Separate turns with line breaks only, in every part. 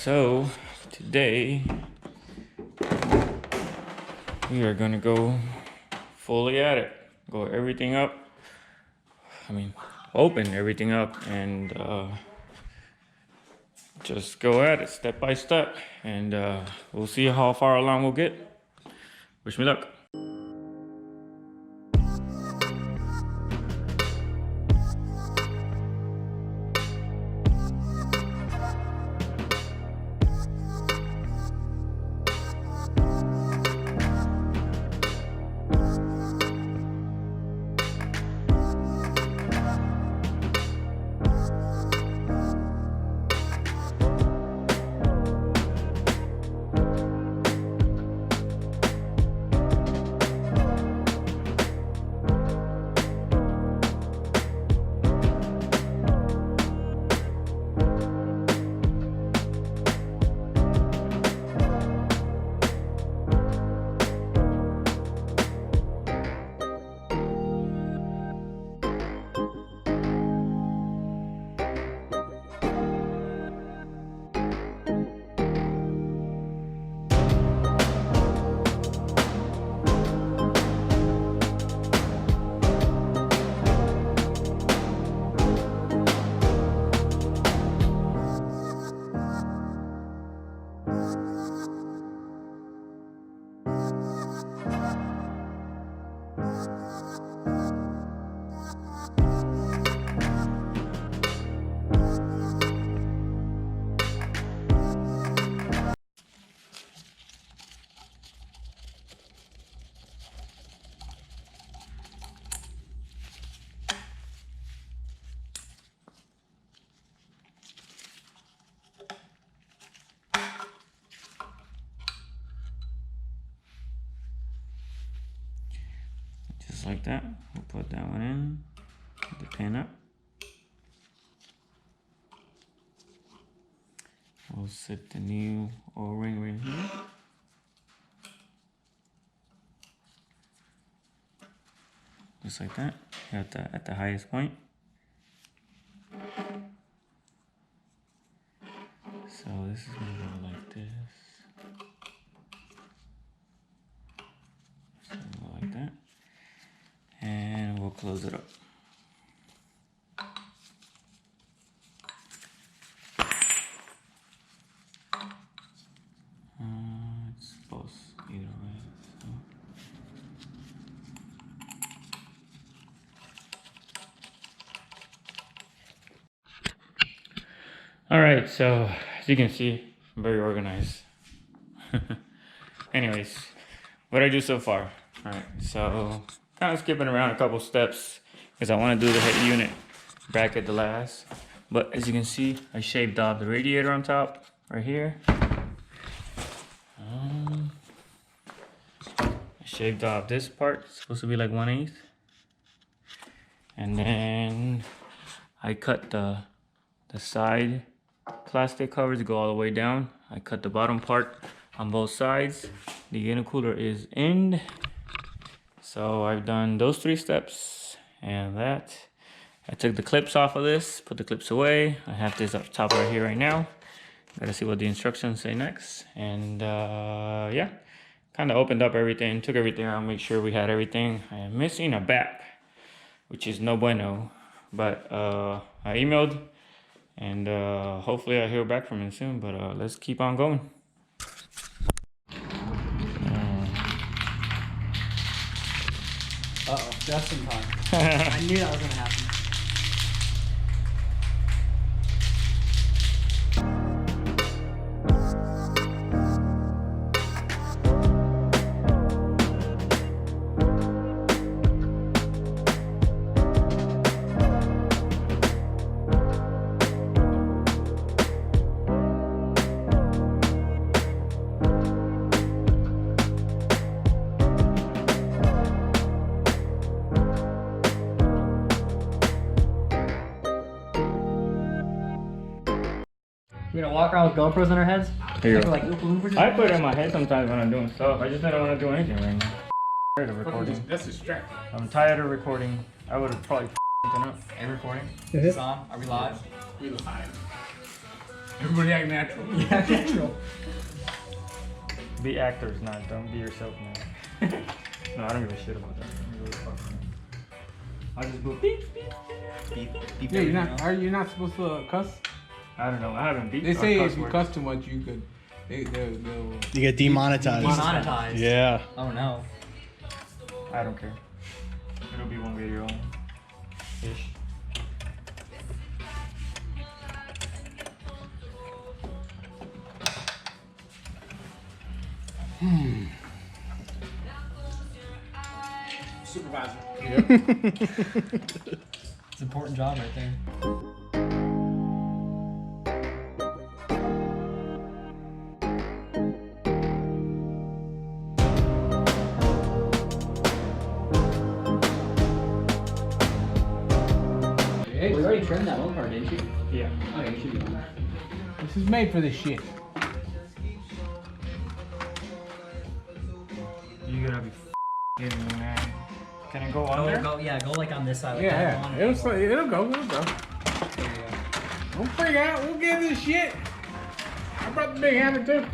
So today we are gonna go fully at it. Go everything up. Open everything up and just go at it step by step, and we'll see how far along we'll get. Wish me luck. Just like that, we'll put that one in, put the pin up. We'll set the new O-ring right here. Just like that, at the highest point. So this is gonna go like this. So like that. And we'll close it up. It's both either way. So. All right, so as you can see, I'm very organized. Anyways, what I do so far. All right, so kind of skipping around a couple steps because I want to do the head unit bracket the last. But as you can see, I shaved off the radiator on top right here. I shaved off this part. It's supposed to be like 1/8. And then I cut the side plastic covers to go all the way down. I cut the bottom part on both sides. The intercooler is in. So I've done those 3 steps and that. I took the clips off of this, put the clips away. I have this up top right here right now. Gotta see what the instructions say next. And yeah, kind of opened up everything, took everything out, make sure we had everything. I am missing a BAP, which is no bueno. But I emailed and hopefully I'll hear back from him soon. But let's keep on going.
Uh-oh, just in time. I knew that was gonna happen. We're gonna walk around with GoPros on our heads?
Here.
Like Oompa Loompas?
I put it in my head sometimes when I'm doing stuff. I just didn't want to do anything right now. I'm tired of recording.
That's distracting.
I'm tired of recording. I would have probably something up.
Hey, recording?
Mm-hmm.
Is this on? Are we live?
We live. Everybody act natural.
Yeah, natural.
Be actors, don't be yourself, man. No, I don't give a shit about that. I just go beep, beep, beep, beep.
Yeah, you're not supposed to cuss.
I don't know. I haven't beat.
They say
cuss
if you
words.
cuss too much, you could. They'll
You get demonetized.
Demonetized.
Yeah.
Oh no.
I don't care. It'll be one video only. Ish.
Supervisor.
Yep.
It's an important job right there.
Hey,
We already trimmed that one part, didn't you?
Yeah.
Okay, you should be fine.
this is made for this shit.
You gotta be kidding me, man. Can it go
Go,
under?
go, yeah, go like on this side. Like
Yeah,
that.
yeah.
On
It'll go. Don't freak out. We'll get this shit. I brought the big hammer too.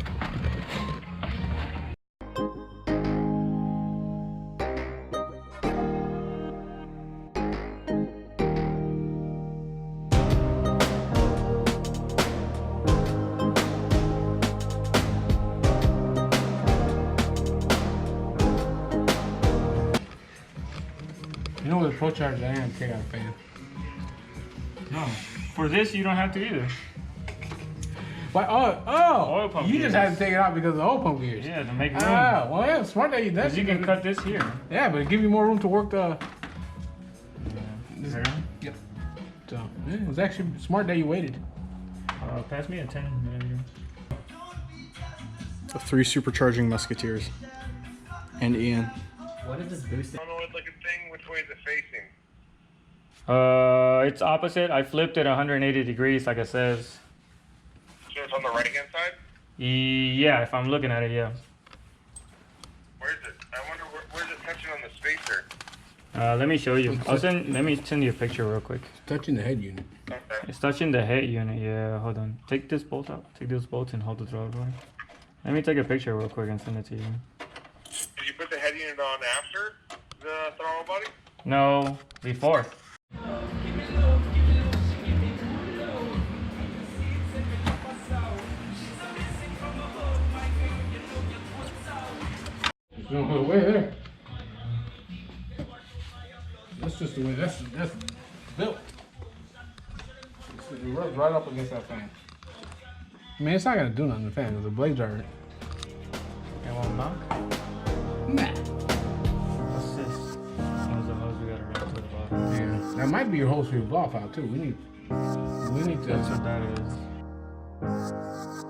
You know, with the Pro Charger, I am take out a fan.
No. For this, you don't have to either.
What?
Oil
Oh,
pump
you just
gears.
had to take it out because of the oil pump gears.
Yeah, to make room.
Ah, well, yeah, smart that you did.
Because you can cut this here.
Yeah, but it give you more room to work the.
There.
Yep. So yeah, it was actually smart that you waited.
Pass me a 10 millimeter.
The 3 supercharging musketeers. And Ian.
What is this boosting?
I don't know what looking thing. Which way is it facing?
It's opposite. I flipped it 180 degrees, like it says.
So it's on the right hand side?
Yeah, if I'm looking at it, yeah.
Where is it? I wonder where's it touching on the spacer?
Let me show you. Let me send you a picture real quick.
Touching the head unit.
Okay.
It's touching the head unit. Yeah, hold on. Take this bolt out. Take those bolts and hold the throttle bar. Let me take a picture real quick and send it to you.
Did you put the head unit on after the throttle body?
No, before.
There's no way there. That's just the way that's built. It rubs right up against that fan. I mean, it's not gonna do nothing to the fan because the blades are.
It won't knock?
Nah.
What's this? Those the hose we gotta run to the bottom.
Yeah, that might be your hose for your blow file too. We need
That's
to.
what that is.